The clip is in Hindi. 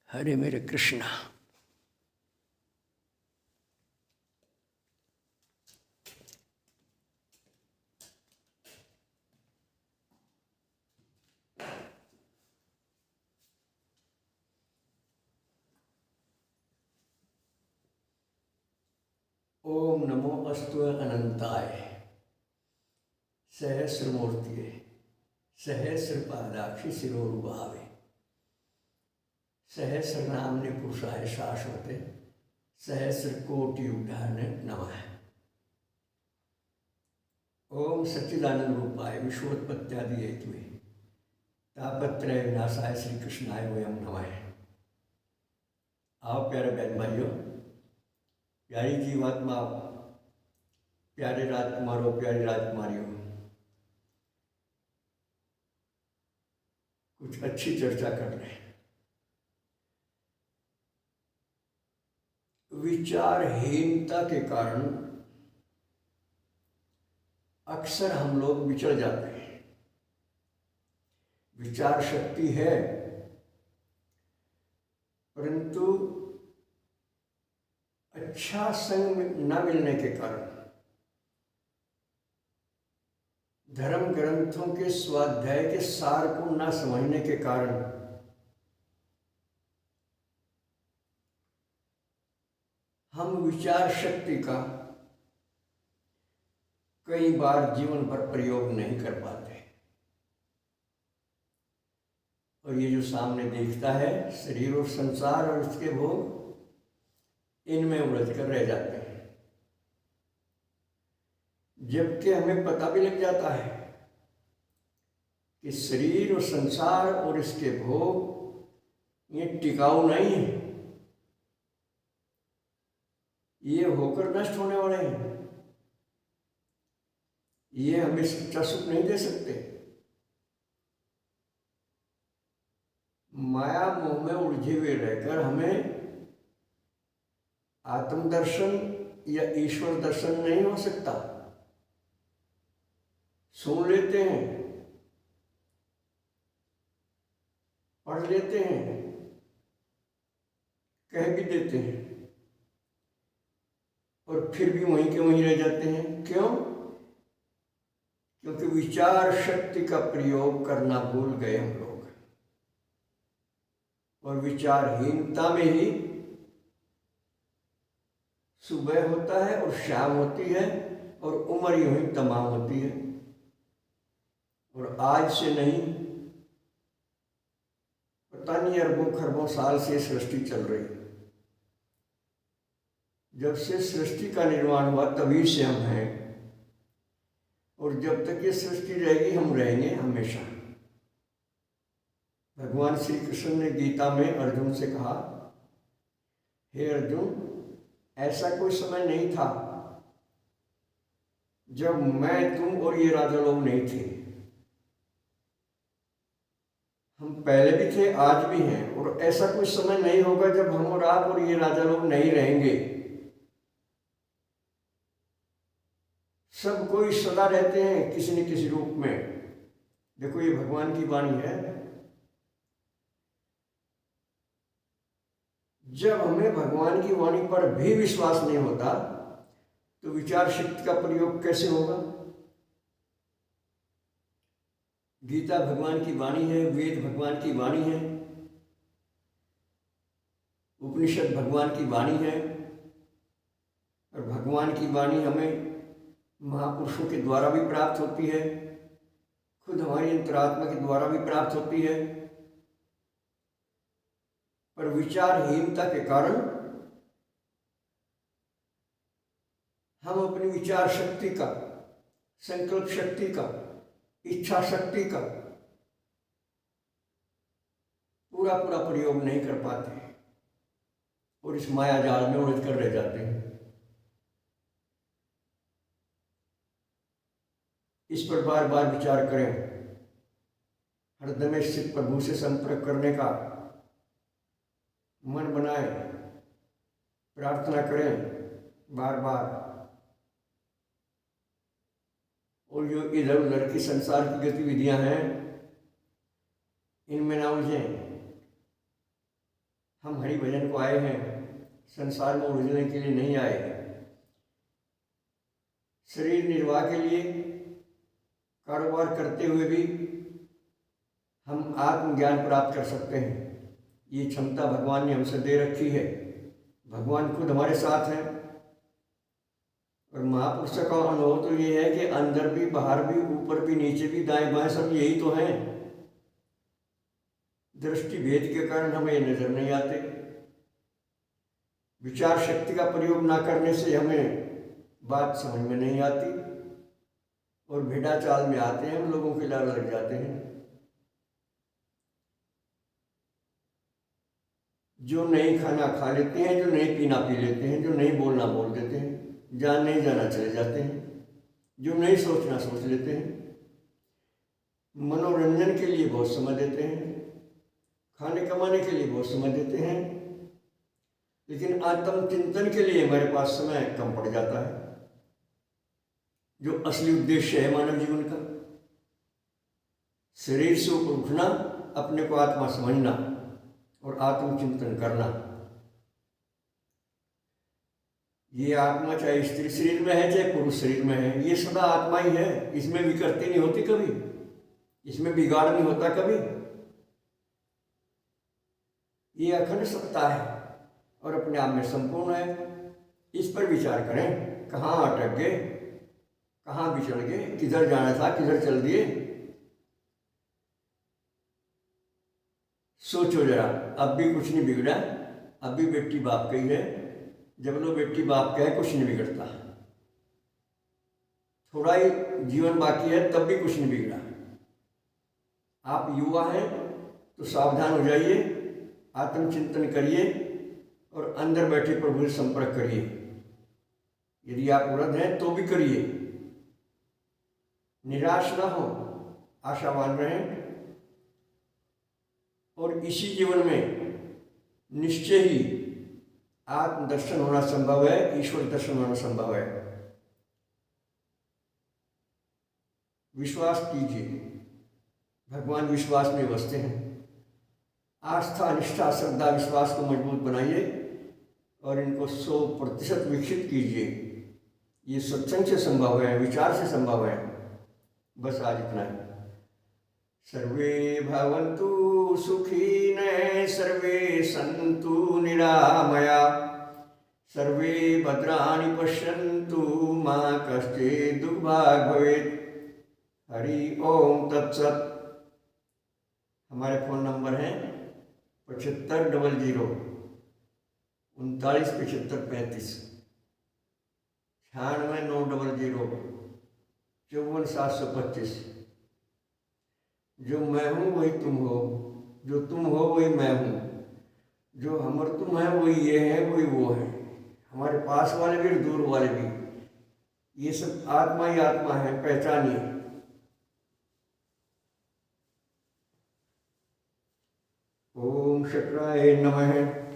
हरे मेरे कृष्णा। ओम नमो अस्तु अनंताय सहस्रमूर्तिये सहस्रपादाक्षि शिरोरुभावे सहस्रनाम्ने पुरुषाय शाश्वते सहस्रकोटियुगाय नमः। ओम सच्चिदानंद रूपाय विश्वोत्पत्त्यादि हेतुवे तापत्रय विनाशाय श्री कृष्णाय वयम नमः। आओ प्यारे बहन भाइयों, प्यारी जीवात्मा, प्यारे राजकुमारों, प्यारी राजकुमारियों, कुछ अच्छी चर्चा कर रहे हैं। विचारहीनता के कारण अक्सर हम लोग बिछड़ जाते हैं। विचार शक्ति है, परंतु अच्छा संग न मिलने के कारण, धर्म ग्रंथों के स्वाध्याय के सार को न समझने के कारण हम विचार शक्ति का कई बार जीवन पर प्रयोग नहीं कर पाते। और ये जो सामने दिखता है, शरीर और संसार और इसके भोग, इनमें उलझ कर रह जाते हैं। जबकि हमें पता भी लग जाता है कि शरीर और संसार और इसके भोग ये टिकाऊ नहीं है, ये होकर नष्ट होने वाले हैं, ये हमें सच्चा सुख नहीं दे सकते। माया मोह में उलझे हुए रहकर हमें आत्मदर्शन या ईश्वर दर्शन नहीं हो सकता। सुन लेते हैं, पढ़ लेते हैं, कह भी देते हैं, और फिर भी वहीं के वहीं रह जाते हैं। क्यों? क्योंकि विचार शक्ति का प्रयोग करना भूल गए हम लोग। और विचारहीनता में ही सुबह होता है और शाम होती है और उम्र यूं ही तमाम होती है। और आज से नहीं, पता नहीं अरबों खरबों साल से सृष्टि चल रही है। जब से सृष्टि का निर्माण हुआ तभी से हम हैं, और जब तक ये सृष्टि रहेगी हम रहेंगे हमेशा। भगवान श्री कृष्ण ने गीता में अर्जुन से कहा, हे अर्जुन, ऐसा कोई समय नहीं था जब मैं, तुम और ये राजा लोग नहीं थे। हम पहले भी थे, आज भी हैं, और ऐसा कोई समय नहीं होगा जब हम और आप और ये राजा लोग नहीं रहेंगे। सब कोई सदा रहते हैं किसी न किसी रूप में। देखो, ये भगवान की वाणी है। जब हमें भगवान की वाणी पर भी विश्वास नहीं होता तो विचार शक्ति का प्रयोग कैसे होगा? गीता भगवान की वाणी है, वेद भगवान की वाणी है, उपनिषद भगवान की वाणी है। और भगवान की वाणी हमें महापुरुषों के द्वारा भी प्राप्त होती है, खुद हमारी अंतरात्मा के द्वारा भी प्राप्त होती है। पर विचारहीनता के कारण हम अपनी विचार शक्ति का, संकल्प शक्ति का, इच्छा शक्ति का पूरा पूरा प्रयोग नहीं कर पाते और इस माया जाल में उलझ कर रह जाते हैं। इस पर बार बार विचार करें। हृदय स्थित प्रभु से संपर्क करने का मन बनाए, प्रार्थना करें बार बार। और जो इधर उधर की संसार की गतिविधियां हैं, इनमें ना उलझें। हम हरि भजन को आए हैं, संसार में उलझने के लिए नहीं आए हैं। शरीर निर्वाह के लिए कारोबार करते हुए भी हम आत्मज्ञान प्राप्त कर सकते हैं। ये क्षमता भगवान ने हमसे दे रखी है। भगवान खुद हमारे साथ हैं। और महापुरुषों का अनुभव तो ये है कि अंदर भी, बाहर भी, ऊपर भी, नीचे भी, दाएं बाएं सब यही तो हैं। दृष्टि भेद के कारण हमें ये नजर नहीं आते। विचार शक्ति का प्रयोग ना करने से हमें बात समझ में नहीं आती और भेड़ा चाल में आते हैं, हम लोगों के लाल लग जाते हैं। जो नहीं खाना खा लेते हैं, जो नहीं पीना पी लेते हैं, जो नहीं बोलना बोल देते हैं, जहाँ नहीं जाना चले जाते हैं, जो नहीं सोचना सोच लेते हैं, मनोरंजन के लिए बहुत समय देते हैं, खाने कमाने के लिए बहुत समय देते हैं, लेकिन आत्म चिंतन के लिए हमारे पास समय कम पड़ जाता है। जो असली उद्देश्य है मानव जीवन का, शरीर से ऊपर उठना, अपने को आत्मा समझना और आत्मचिंतन करना। ये आत्मा चाहे स्त्री शरीर में है चाहे पुरुष शरीर में है, ये सदा आत्मा ही है। इसमें विकृति नहीं होती कभी, इसमें बिगाड़ नहीं होता कभी। ये अखंड सत्ता है और अपने आप में संपूर्ण है। इस पर विचार करें, कहाँ अटक गए, कहाँ बिछड़ गए, किधर जाना था किधर चल दिए। सोचो जरा, अब भी कुछ नहीं बिगड़ा, अब भी बेटी बाप का ही है। जब लो बेटी बाप का है, कुछ नहीं बिगड़ता। थोड़ा ही जीवन बाकी है, तब भी कुछ नहीं बिगड़ा। आप युवा हैं तो सावधान हो जाइए, आत्मचिंतन करिए और अंदर बैठे प्रभु से संपर्क करिए। यदि आप वृद्ध हैं तो भी करिए। निराश ना हो, आशावान रहें और इसी जीवन में निश्चय ही आत्मदर्शन होना संभव है, ईश्वर दर्शन होना संभव है। विश्वास कीजिए, भगवान विश्वास में बसते हैं। आस्था, निष्ठा, श्रद्धा, विश्वास को मजबूत बनाइए और इनको 100% विकसित कीजिए। ये सत्संग से संभव है, विचार से संभव है। बस आज इतना ही। सर्वे भवन्तु सुखिनः, सर्वे सन्तु निरामया, सर्वे भद्राणि पश्यन्तु, मा कश्चित् दुर्भाग् भवेत्। हरि ओम तत्सत। हमारे फ़ोन नंबर हैं 7500 39 75 35, 96 900 54 725। जो मैं हूँ वही तुम हो, जो तुम हो वही मैं हूँ, जो हम और तुम है वही ये है वही वो है, हमारे पास वाले भी और दूर वाले भी। ये सब आत्मा ही आत्मा है, पहचानिए। ओम शक्राय नमः।